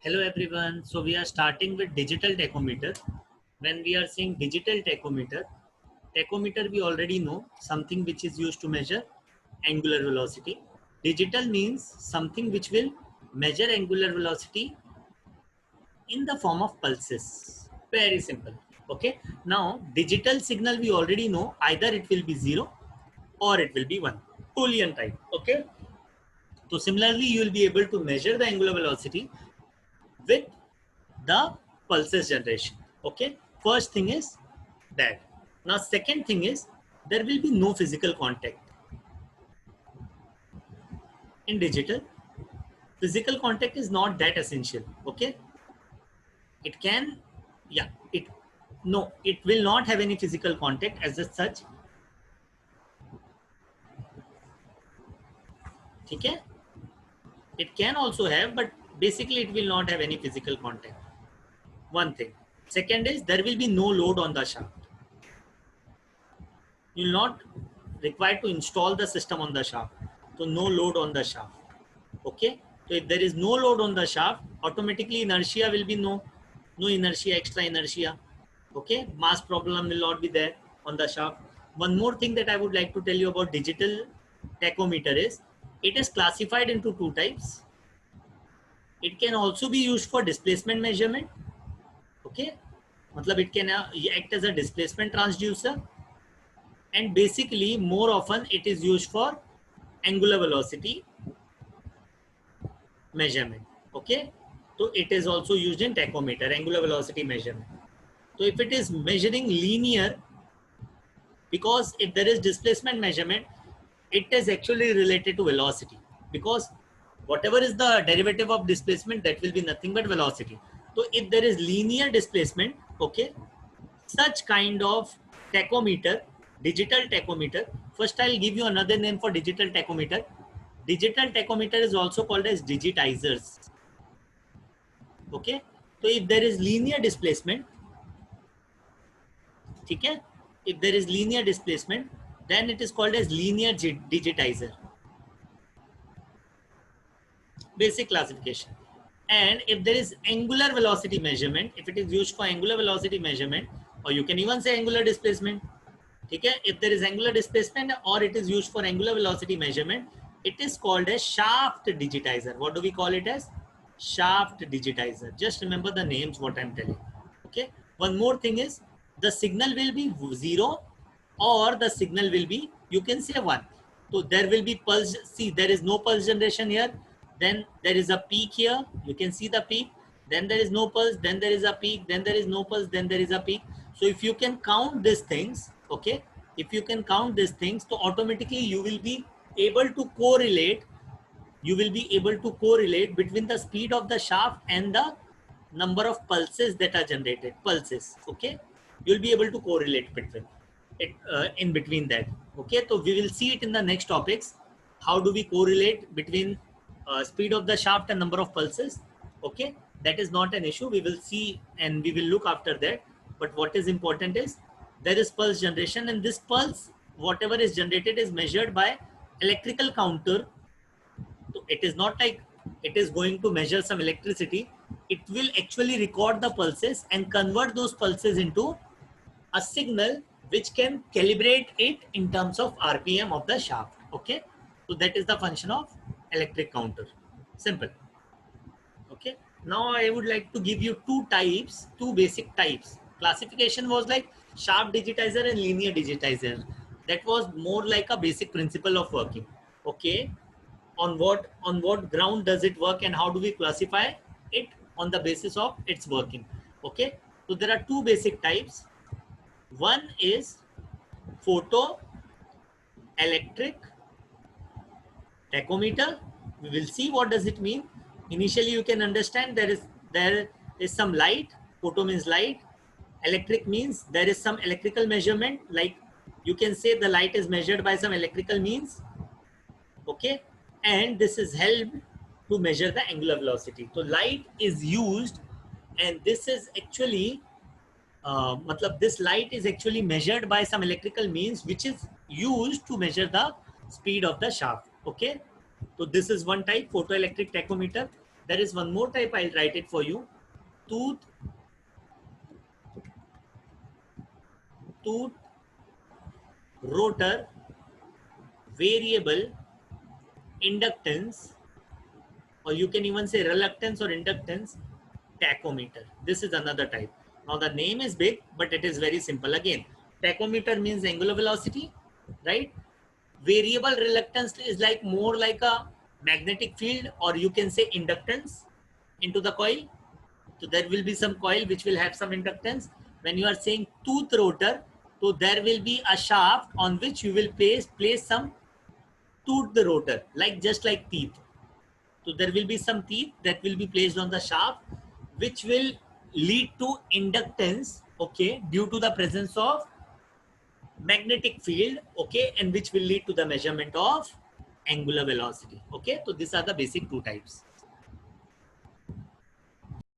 Hello everyone. So we are starting with digital tachometer. When we are saying digital tachometer we already know something which is used to measure angular velocity. Digital means something which will measure angular velocity in the form of pulses. Very simple. Okay. Now digital signal we already know either it will be 0 or it will be 1. Boolean type. Okay. So similarly you will be able to measure the angular velocity with the pulses generation. Okay, first thing is that. Now second thing is there will be no physical contact in digital. Physical contact is not that essential. Okay, it can, yeah, it, no, it will not have any physical contact as such. Okay, it can also have, but basically it will not have any physical contact. One thing. Second is there will be no load on the shaft. You will not required to install the system on the shaft. So no load on the shaft. Okay. So if there is no load on the shaft, automatically inertia will be no inertia, extra inertia. Okay. Mass problem will not be there on the shaft. One more thing that I would like to tell you about digital tachometer is it is classified into two types. It can also be used for displacement measurement. Okay. Matlab it can act as a displacement transducer, and basically more often it is used for angular velocity measurement. Okay, so it is also used in tachometer, angular velocity measurement. So if it is measuring linear, because if there is displacement measurement, it is actually related to velocity, because whatever is the derivative of displacement, that will be nothing but velocity. So if there is linear displacement, okay, such kind of tachometer, digital tachometer, first I'll give you another name for digital tachometer. Digital tachometer is also called as digitizers. Okay, so if there is linear displacement, okay, if there is linear displacement, then it is called as linear digitizer. Basic classification. And if there is angular velocity measurement, if it is used for angular velocity measurement, or you can even say angular displacement, okay, if there is angular displacement or it is used for angular velocity measurement, it is called as shaft digitizer. What do we call it as? Shaft digitizer. Just remember the names what I'm telling. Okay, one more thing is the signal will be 0 or the signal will be, you can say, 1. So there will be pulse. See, there is no pulse generation here, then there is a peak here, you can see the peak, then there is no pulse, then there is a peak, then there is no pulse, then there is a peak. So if you can count these things, okay, if you can count these things, so automatically you will be able to correlate, between the speed of the shaft and the number of pulses that are generated, pulses. Okay, you'll be able to correlate between it, in between that. Okay, so we will see it in the next topics. How do we correlate between speed of the shaft and number of pulses? Okay, that is not an issue. We will see and we will look after that. But what is important is there is pulse generation, and this pulse, whatever is generated, is measured by electrical counter. So it is not like it is going to measure some electricity. It will actually record the pulses and convert those pulses into a signal which can calibrate it in terms of RPM of the shaft. Okay, so that is the function of electric counter. Simple. Okay, now I would like to give you two basic types. Classification was like shaft digitizer and linear digitizer. That was more like a basic principle of working. Okay, on what ground does it work and how do we classify it on the basis of its working. Okay, so there are two basic types. One is photo electric tachometer. We will see what does it mean. Initially you can understand there is some light. Photo means light, electric means there is some electrical measurement, like you can say the light is measured by some electrical means. Okay, and this is helped to measure the angular velocity. So light is used, and this is actually matlab this light is actually measured by some electrical means which is used to measure the speed of the shaft. Okay, so this is one type, photoelectric tachometer. There is one more type, I'll write it for you. Tooth rotor variable inductance, or you can even say reluctance or inductance tachometer. This is another type. Now the name is big, but it is very simple. Again, tachometer means angular velocity, right? Variable reluctance is like more like a magnetic field, or you can say inductance into the coil. So there will be some coil which will have some inductance. When you are saying tooth rotor, so there will be a shaft on which you will place some tooth the rotor, like just like teeth. So there will be some teeth that will be placed on the shaft, which will lead to inductance, okay, due to the presence of magnetic field, okay, and which will lead to the measurement of angular velocity. Okay, so these are the basic two types.